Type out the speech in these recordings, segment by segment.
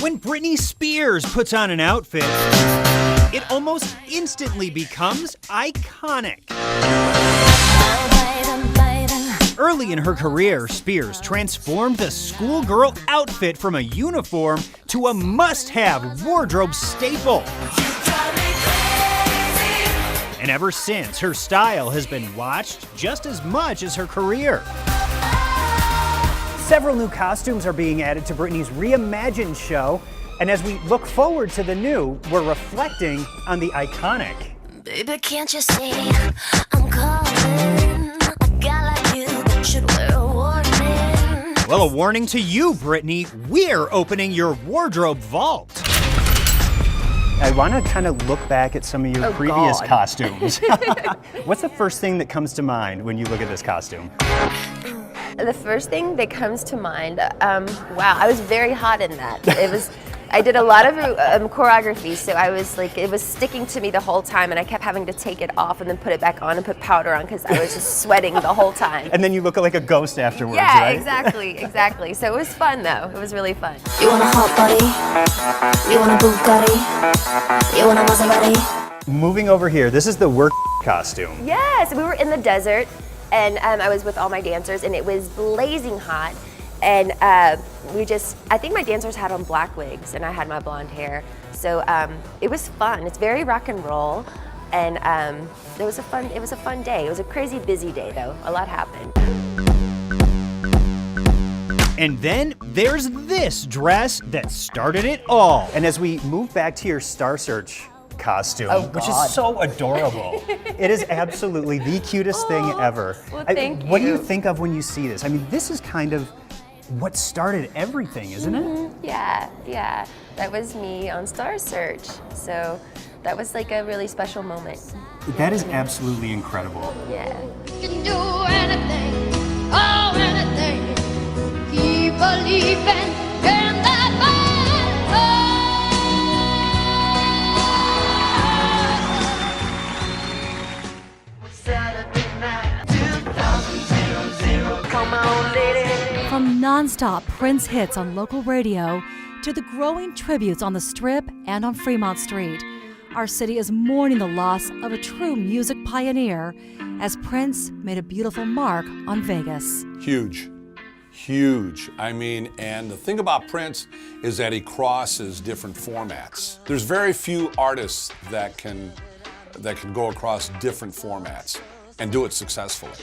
When Britney Spears puts on an outfit, it almost instantly becomes iconic. Early in her career, Spears transformed the schoolgirl outfit from a uniform to a must-have wardrobe staple. And ever since, her style has been watched just as much as her career. Several new costumes are being added to Britney's reimagined show, and as we look forward to the new, we're reflecting on the iconic. Baby, can't you see I'm calling? A guy like you should wear a warning. Well, a warning to you, Britney. We're opening your wardrobe vault. I want to kind of look back at some of your previous costumes. What's the first thing that comes to mind when you look at this costume? The first thing that comes to mind, wow, I was very hot in that. I did a lot of choreography, so I was like, it was sticking to me the whole time, and I kept having to take it off and then put it back on and put powder on because I was just sweating the whole time. And then you look like a ghost afterwards, yeah, right? exactly. So it was fun, though. It was really fun. You want a hot body? You want a Bugatti? You want a Maserati? Moving over here, this is the work costume. Yes, we were in the desert, and I was with all my dancers, and it was blazing hot. And I think my dancers had on black wigs, and I had my blonde hair. So it was fun. It's very rock and roll, and it was a fun day. It was a crazy busy day, though. A lot happened. And then there's this dress that started it all. And as we move back to your Star Search costume, which is so adorable. It is absolutely the cutest thing ever. Well, thank you. What do you think of when you see this? I mean, this is kind of what started everything, isn't it? Yeah. That was me on Star Search. So that was like a really special moment. That is absolutely incredible. Yeah. You can do anything, oh anything. Keep believing in that Come on, lady. From non-stop Prince hits on local radio to the growing tributes on the Strip and on Fremont Street, our city is mourning the loss of a true music pioneer as Prince made a beautiful mark on Vegas. Huge. I mean, and the thing about Prince is that he crosses different formats. There's very few artists that can go across different formats and do it successfully.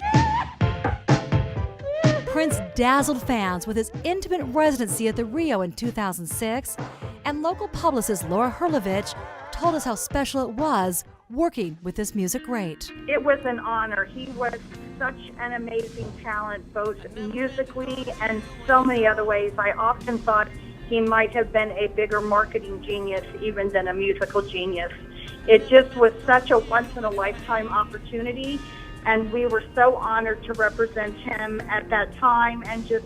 Prince dazzled fans with his intimate residency at the Rio in 2006, and local publicist Laura Herlovich told us how special it was working with this music great. It was an honor. He was such an amazing talent, both musically and so many other ways. I often thought he might have been a bigger marketing genius even than a musical genius. It just was such a once-in-a-lifetime opportunity, and we were so honored to represent him at that time, and just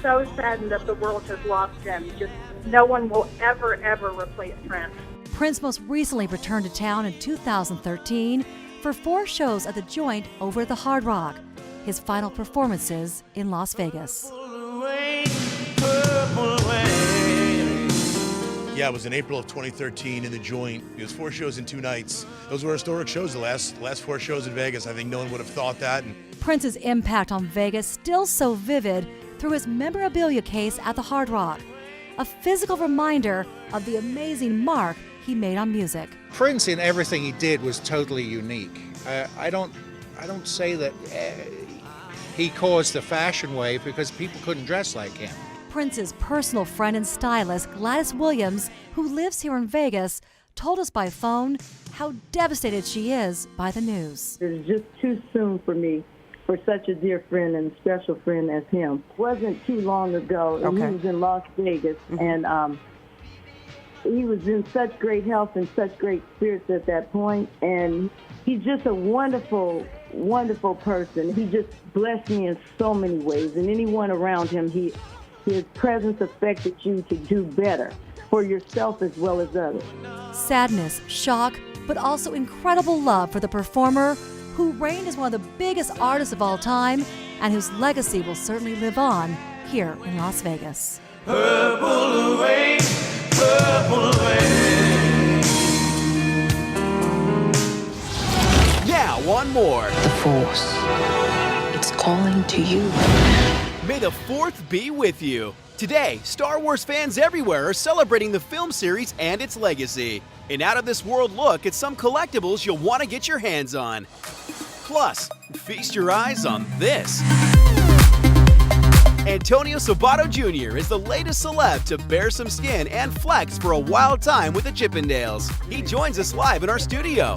so saddened that the world has lost him. Just no one will ever replace Prince. Prince most recently returned to town in 2013 for 4 shows at the Joint over at the Hard Rock, his final performances in Las Vegas. Yeah, it was in April of 2013 in the Joint. It was 4 shows in 2 nights. Those were historic shows, the last 4 shows in Vegas. I think no one would have thought that. Prince's impact on Vegas still so vivid through his memorabilia case at the Hard Rock, a physical reminder of the amazing mark he made on music. Prince in everything he did was totally unique. I don't say that he caused the fashion wave because people couldn't dress like him. Prince's personal friend and stylist, Gladys Williams, who lives here in Vegas, told us by phone how devastated she is by the news. It's just too soon for me, for such a dear friend and special friend as him. It wasn't too long ago, and he was in Las Vegas, and he was in such great health and such great spirits at that point, and he's just a wonderful, wonderful person. He just blessed me in so many ways, and anyone around him, his presence affected you to do better for yourself as well as others. Sadness, shock, but also incredible love for the performer who reigned as one of the biggest artists of all time and whose legacy will certainly live on here in Las Vegas. Purple rain. purple rain. Now, one more. The Force, it's calling to you. May the 4th be with you. Today, Star Wars fans everywhere are celebrating the film series and its legacy. An out-of-this-world look at some collectibles you'll want to get your hands on. Plus, feast your eyes on this. Antonio Sabato Jr. is the latest celeb to bare some skin and flex for a wild time with the Chippendales. He joins us live in our studio.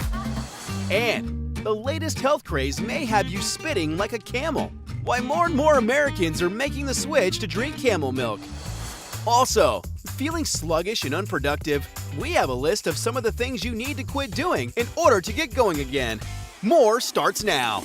And the latest health craze may have you spitting like a camel. Why more and more Americans are making the switch to drink camel milk. Also, feeling sluggish and unproductive? We have a list of some of the things you need to quit doing in order to get going again. More starts now.